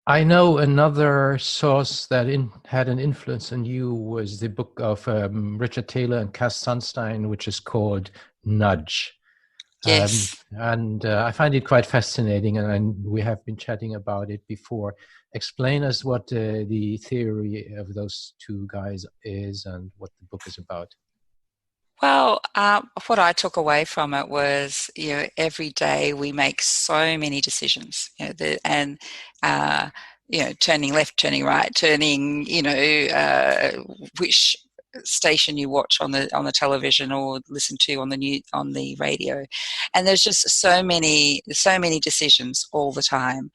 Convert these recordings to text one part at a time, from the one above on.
I know another source that had an influence on you was the book of Richard Thaler and Cass Sunstein, which is called Nudge. Yes. And I find it quite fascinating, and we have been chatting about it before. Explain us what the theory of those two guys is and what the book is about. Well, what I took away from it was, every day we make so many decisions, uh, turning left, turning right, turning, which station you watch on the television or listen to on the radio, and there's just so many decisions all the time,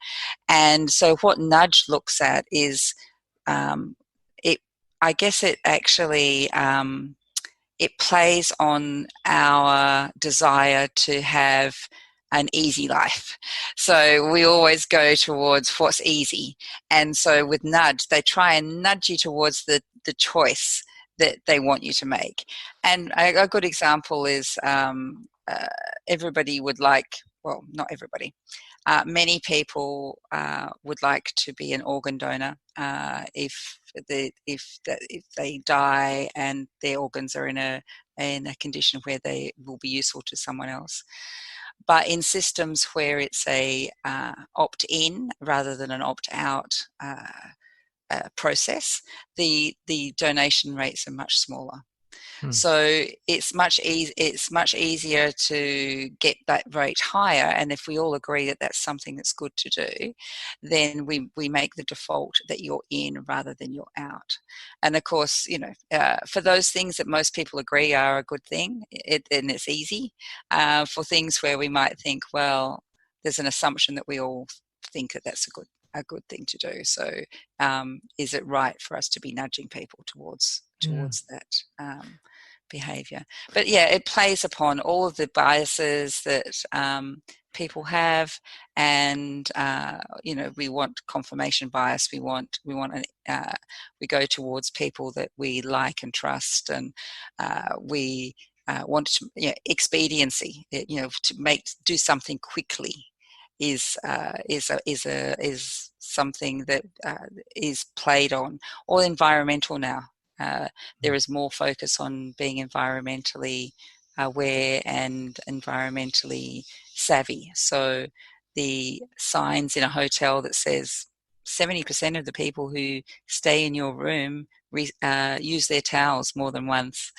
and so what Nudge looks at is, um, it. I guess it actually. It plays on our desire to have an easy life. So we always go towards what's easy. And so with nudge, they try and nudge you towards the choice that they want you to make. And a good example is, everybody would like, well, not everybody, many people would like to be an organ donor if they die and their organs are in a condition where they will be useful to someone else. But in systems where it's a opt-in rather than an opt-out process, the donation rates are much smaller. Hmm. So it's much easier to get that rate higher, and if we all agree that that's something that's good to do, then we make the default that you're in rather than you're out. And of course, for those things that most people agree are a good thing, and it's easy. For things where we might think, well, there's an assumption that we all think that that's a good thing to do. So, is it right for us to be nudging people towards Yeah. that behavior? But yeah, it plays upon all of the biases that people have, and we want confirmation bias. We go towards people that we like and trust, and we want to, expediency. To do something quickly is something that is played on. Or environmental now. There is more focus on being environmentally aware and environmentally savvy. So the signs in a hotel that says 70% of the people who stay in your room use their towels more than once,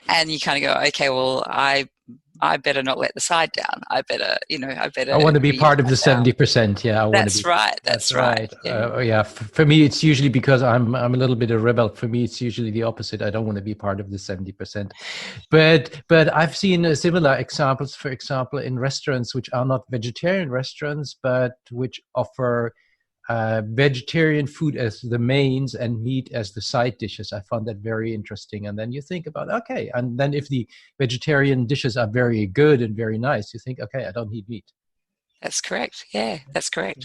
and you kind of go, okay, well, I better not let the side down. I I better want to be reuse part of my the towel. 70%. Yeah, I want to That's be. right. That's That's right. right. Yeah. Yeah, for me, it's usually because I'm a little bit of a rebel. For me, it's usually the opposite. I don't want to be part of the 70%. But I've seen similar examples, for example, in restaurants which are not vegetarian restaurants, but which offer vegetarian food as the mains and meat as the side dishes. I found that very interesting. And then you think about, okay, and then if the vegetarian dishes are very good and very nice, you think, okay, I don't need meat. That's correct. Yeah, that's correct.